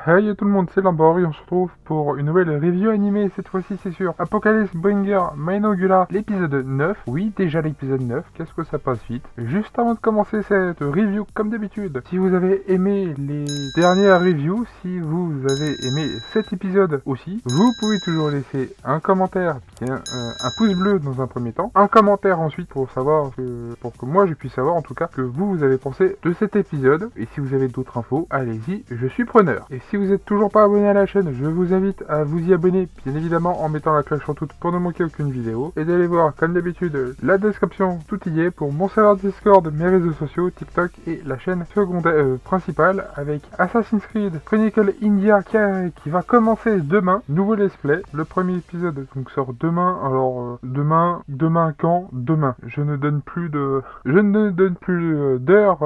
Hey tout le monde, c'est Lambor et on se retrouve pour une nouvelle review animée. Cette fois-ci c'est sur Apocalypse Bringer Mainogula, l'épisode 9. Oui, déjà l'épisode 9, qu'est-ce que ça passe vite. Juste avant de commencer cette review, comme d'habitude, si vous avez aimé les dernières reviews, si vous avez aimé cet épisode aussi, vous pouvez toujours laisser un commentaire, bien un pouce bleu dans un premier temps, un commentaire ensuite pour savoir pour que moi je puisse savoir en tout cas que vous avez pensé de cet épisode. Et si vous avez d'autres infos, allez-y, je suis preneur. Et si vous n'êtes toujours pas abonné à la chaîne, je vous invite à vous y abonner, bien évidemment en mettant la cloche en toute pour ne manquer aucune vidéo. Et d'aller voir, comme d'habitude, la description, tout y est, pour mon serveur Discord, mes réseaux sociaux, TikTok et la chaîne secondaire principale avec Assassin's Creed Chronicle India qui va commencer demain. Nouveau let's play, le premier épisode donc sort demain. Alors demain quand? Demain. Je ne donne plus d'heures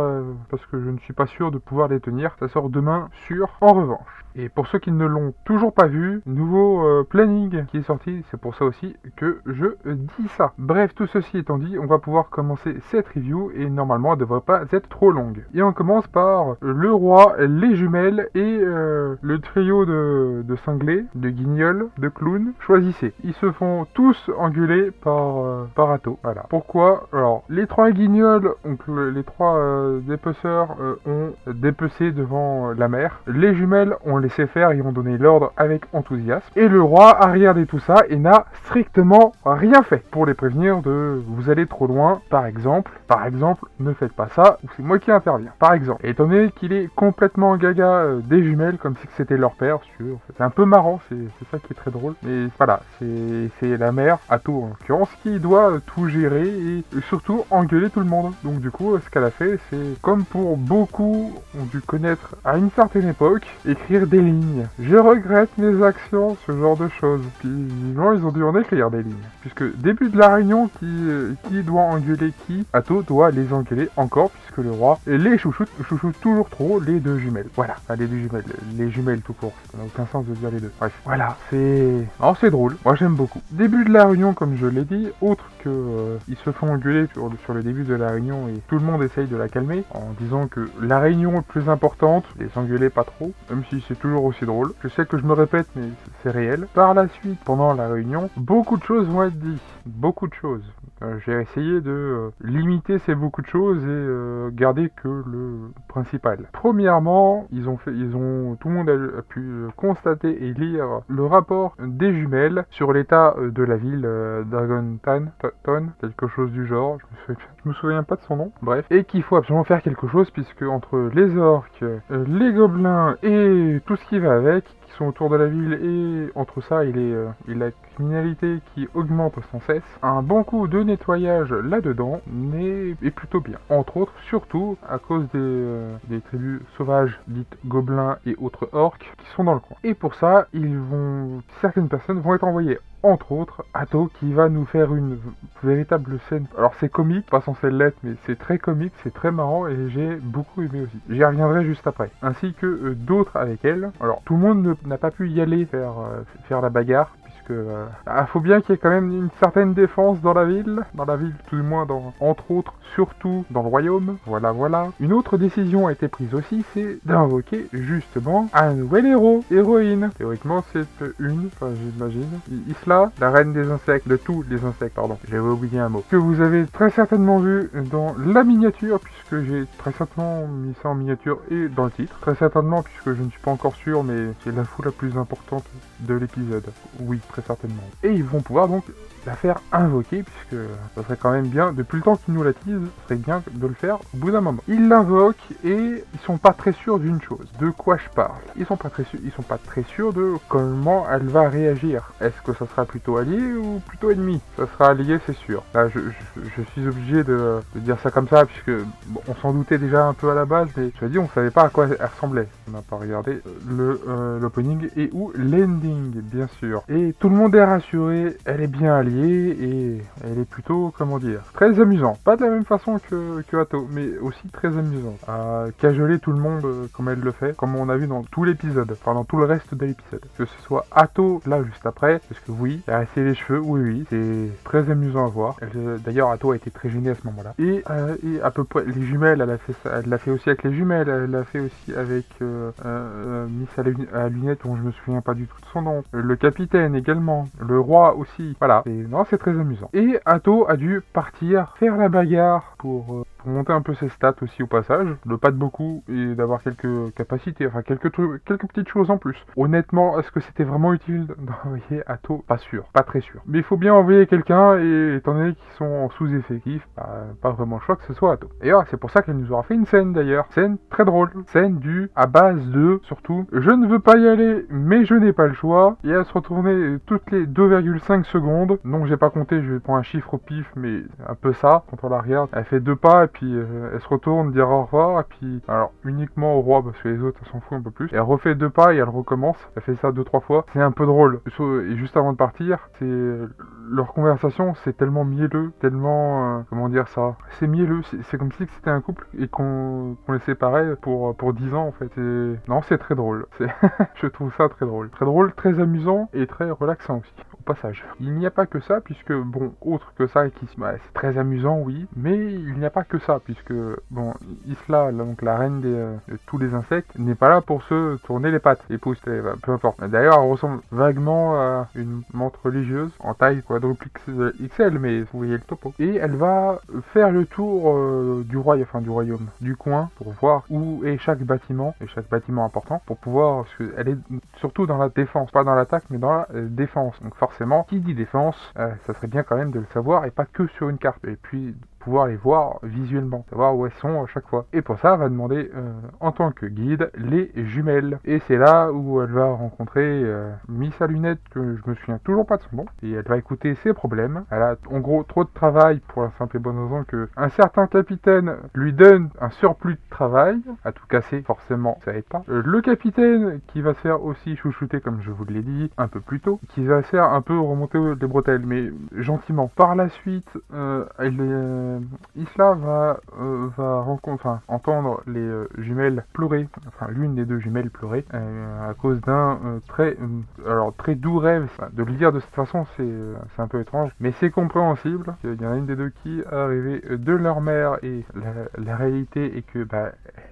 parce que je ne suis pas sûr de pouvoir les tenir. Ça sort demain sûr. En revanche, et pour ceux qui ne l'ont toujours pas vu, nouveau planning qui est sorti, c'est pour ça aussi que je dis ça. Bref, tout ceci étant dit, on va pouvoir commencer cette review et normalement elle devrait pas être trop longue. Et on commence par le roi, les jumelles et le trio de cinglés, de guignols, de clowns. Choisissez. Ils se font tous engueuler par Atto. Voilà. Pourquoi? Alors, les trois guignols, donc les trois dépeceurs ont dépecé devant la mer. Les jumelles ont laissé faire et ont donné l'ordre avec enthousiasme. Et le roi a regardé tout ça et n'a strictement rien fait pour les prévenir de vous allez trop loin. Par exemple, ne faites pas ça ou c'est moi qui interviens. Par exemple, étant donné qu'il est complètement gaga des jumelles comme si c'était leur père, si tu veux, en fait. C'est un peu marrant, c'est ça qui est très drôle. Mais voilà, c'est la mère, Atto en l'occurrence, qui doit tout gérer et surtout engueuler tout le monde. Donc du coup, ce qu'elle a fait, c'est comme pour beaucoup ont dû connaître à une certaine époque, écrire des lignes. Je regrette mes actions, ce genre de choses. Puis visiblement, ils ont dû en écrire des lignes. Puisque début de la réunion, qui doit engueuler qui, Atto doit les engueuler encore, puisque le roi les chouchoute toujours trop les deux jumelles. Voilà, enfin, les jumelles tout court. Ça n'a aucun sens de dire les deux. Bref, voilà, c'est drôle. Moi j'aime beaucoup. Début de la réunion, comme je l'ai dit, autre que ils se font engueuler sur le début de la réunion et tout le monde essaye de la calmer en disant que la réunion est plus importante, les engueuler pas trop, même si c'est toujours aussi drôle. Je sais que je me répète, mais c'est réel. Par la suite, pendant la réunion, beaucoup de choses vont être dites. Beaucoup de choses. J'ai essayé de limiter ces beaucoup de choses et garder que le principal. Premièrement, tout le monde a pu constater et lire le rapport des jumelles sur l'état de la ville Dragonton, quelque chose du genre. Je me souviens pas de son nom. Bref, et qu'il faut absolument faire quelque chose puisque entre les orques, les gobelins et tout ce qui va avec, qui sont autour de la ville et entre ça et la criminalité qui augmente sans cesse, un bon coup de nettoyage là-dedans est plutôt bien. Entre autres, surtout à cause des tribus sauvages dites gobelins et autres orques qui sont dans le coin. Et pour ça, certaines personnes vont être envoyées. Entre autres, Atto qui va nous faire une véritable scène. Alors c'est comique, pas censé l'être, mais c'est très comique, c'est très marrant et j'ai beaucoup aimé aussi. J'y reviendrai juste après. Ainsi que d'autres avec elle. Alors tout le monde n'a pas pu y aller faire la bagarre. Faut bien qu'il y ait quand même une certaine défense dans la ville tout du moins entre autres, surtout dans le royaume, voilà. Une autre décision a été prise aussi, c'est d'invoquer justement un nouvel héroïne. Théoriquement c'est j'imagine, Isla, la reine des insectes, de tous les insectes, pardon, j'avais oublié un mot, que vous avez très certainement vu dans la miniature, puisque j'ai très certainement mis ça en miniature et dans le titre, très certainement puisque je ne suis pas encore sûr, mais c'est l'info la plus importante de l'épisode, oui, très certainement. Et ils vont pouvoir donc la faire invoquer, puisque ça serait quand même bien, depuis le temps qu'ils nous la teasent, ça serait bien de le faire au bout d'un moment. Ils l'invoquent et ils sont pas très sûrs d'une chose. De quoi je parle? Ils sont pas très sûrs de comment elle va réagir. Est-ce que ça sera plutôt allié ou plutôt ennemi? Ça sera allié, c'est sûr. Là, je suis obligé de dire ça comme ça, puisque bon, on s'en doutait déjà un peu à la base, mais je l'ai dit, on savait pas à quoi elle ressemblait. On n'a pas regardé l'opening et ou l'ending, bien sûr. Et tout tout le monde est rassuré, elle est bien alliée et elle est plutôt, comment dire, très amusante. Pas de la même façon que Atto, mais aussi très amusante. À cajoler tout le monde comme elle le fait, comme on a vu dans tout l'épisode, enfin dans tout le reste de l'épisode. Que ce soit Atto là juste après, parce que oui, elle a essayé les cheveux, oui, c'est très amusant à voir. D'ailleurs, Atto a été très gênée à ce moment-là. Et à peu près, les jumelles, elle a fait ça, elle l'a fait aussi avec les jumelles, elle l'a fait aussi avec Miss à lunettes, dont je me souviens pas du tout de son nom. Le capitaine également, le roi aussi. Voilà, non, c'est très amusant. Et Atto a dû partir faire la bagarre pour monter un peu ses stats aussi au passage, de pas de beaucoup et d'avoir quelques capacités, enfin quelques petites choses en plus. Honnêtement, est-ce que c'était vraiment utile d'envoyer Atto? Pas sûr, pas très sûr. Mais il faut bien envoyer quelqu'un et étant donné qu'ils sont en sous-effectif, pas vraiment le choix que ce soit Atto. D'ailleurs, c'est pour ça qu'elle nous aura fait une scène d'ailleurs. Scène très drôle. Scène due à base de, surtout, je ne veux pas y aller, mais je n'ai pas le choix. Et à se retourner toutes les 2,5 secondes. Non, j'ai pas compté, je vais prendre un chiffre au pif, mais un peu ça. Quand on la regarde, elle fait 2 pas et puis elle se retourne, dire au revoir, et puis, alors uniquement au roi, parce que les autres, elle s'en fout un peu plus. Elle refait 2 pas et elle recommence. Elle fait ça 2-3 fois. C'est un peu drôle. Et juste avant de partir, leur conversation, c'est tellement mielleux, tellement, comment dire ça, c'est mielleux, c'est comme si c'était un couple et qu'on les séparait pour 10 ans en fait. Non, c'est très drôle. Je trouve ça très drôle, très amusant et très relaxant aussi. Passage. Il n'y a pas que ça, puisque, bon, autre que ça, c'est très amusant, oui, mais il n'y a pas que ça, puisque, bon, Isla, donc la reine de tous les insectes, n'est pas là pour se tourner les pattes, les pouces, peu importe. D'ailleurs, elle ressemble vaguement à une montre religieuse, en taille quadruple XL, mais vous voyez le topo. Et elle va faire le tour du royaume, du coin, pour voir où est chaque bâtiment, important, pour pouvoir, parce qu'elle est surtout dans la défense, pas dans l'attaque, mais dans la défense, donc forcément, qui dit défense, ça serait bien quand même de le savoir et pas que sur une carte. Et puis pouvoir les voir visuellement, savoir où elles sont à chaque fois. Et pour ça, elle va demander en tant que guide les jumelles. Et c'est là où elle va rencontrer Miss à lunettes, que je me souviens toujours pas de son nom, et elle va écouter ses problèmes. Elle a en gros trop de travail pour la simple et bonne raison que un certain capitaine lui donne un surplus de travail, à tout casser, forcément ça aide pas. Le capitaine qui va se faire aussi chouchouter, comme je vous l'ai dit un peu plus tôt, qui va se faire un peu remonter les bretelles, mais gentiment. Par la suite, Isla va entendre les jumelles pleurer, enfin l'une des deux jumelles pleurer, à cause d'un très doux rêve. De le dire de cette façon, c'est un peu étrange, mais c'est compréhensible. Il y en a une des deux qui est arrivée de leur mère et la réalité est que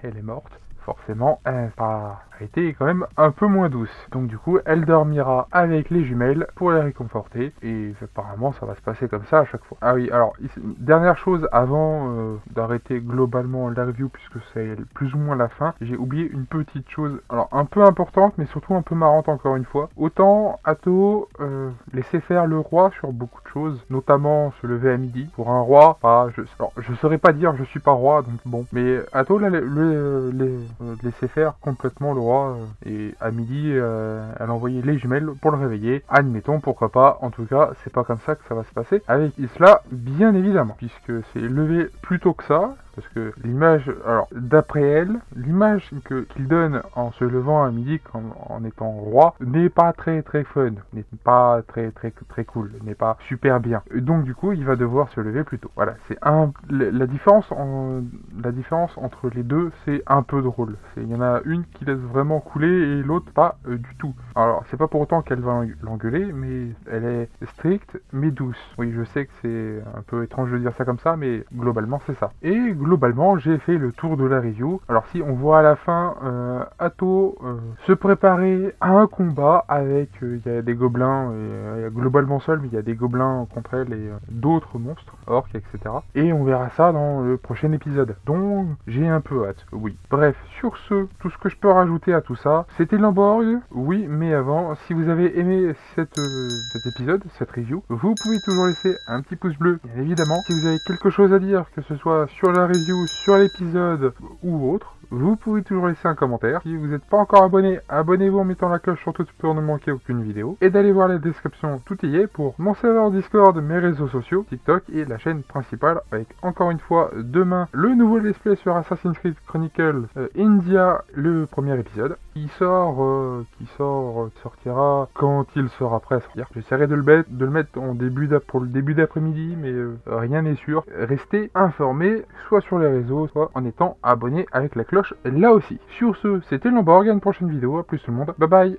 elle est morte. Forcément, ça a été quand même un peu moins douce. Donc du coup, elle dormira avec les jumelles pour les réconforter. Et apparemment, ça va se passer comme ça à chaque fois. Ah oui, alors, dernière chose, avant d'arrêter globalement la review, puisque c'est plus ou moins la fin, j'ai oublié une petite chose, alors un peu importante, mais surtout un peu marrante encore une fois. Autant Atto laissait faire le roi sur beaucoup de choses, notamment se lever à midi. Pour un roi, je saurais pas dire je suis pas roi, donc bon. Mais Atto laissait faire complètement le roi et à midi elle envoyait les jumelles pour le réveiller. Admettons, pourquoi pas, en tout cas c'est pas comme ça que ça va se passer avec Isla, bien évidemment, puisque c'est levé plus tôt que ça. Parce que l'image, alors d'après elle, l'image qu'il donne en se levant à midi en étant roi n'est pas très fun, n'est pas très cool, n'est pas super bien. Et donc du coup, il va devoir se lever plus tôt. Voilà, c'est la différence entre les deux, c'est un peu drôle. Il y en a une qui laisse vraiment couler et l'autre pas du tout. Alors c'est pas pour autant qu'elle va l'engueuler, mais elle est stricte mais douce. Oui, je sais que c'est un peu étrange de dire ça comme ça, mais globalement c'est ça. Et globalement, j'ai fait le tour de la review. Alors si on voit à la fin Atto se préparer à un combat avec, il y a des gobelins, globalement seul, mais il y a des gobelins contre elle et d'autres monstres, orques, etc. Et on verra ça dans le prochain épisode. Donc j'ai un peu hâte, oui. Bref, sur ce, tout ce que je peux rajouter à tout ça, c'était Lamborg, oui, mais avant, si vous avez aimé cet épisode, cette review, vous pouvez toujours laisser un petit pouce bleu, bien évidemment. Si vous avez quelque chose à dire, que ce soit sur la review, sur l'épisode ou autre, vous pouvez toujours laisser un commentaire. Si vous n'êtes pas encore abonné, abonnez-vous en mettant la cloche surtout pour ne manquer aucune vidéo. Et d'aller voir la description, tout y est, pour mon serveur Discord, mes réseaux sociaux, TikTok et la chaîne principale, avec encore une fois demain le nouveau let's play sur Assassin's Creed Chronicles India, le premier épisode, qui sortira quand il sera prêt à sortir. J'essaierai de le mettre pour le début d'après-midi, mais rien n'est sûr. Restez informés, soit sur les réseaux, soit en étant abonné avec la cloche là aussi. Sur ce, c'était Lamborg, à une prochaine vidéo, à plus tout le monde, bye bye.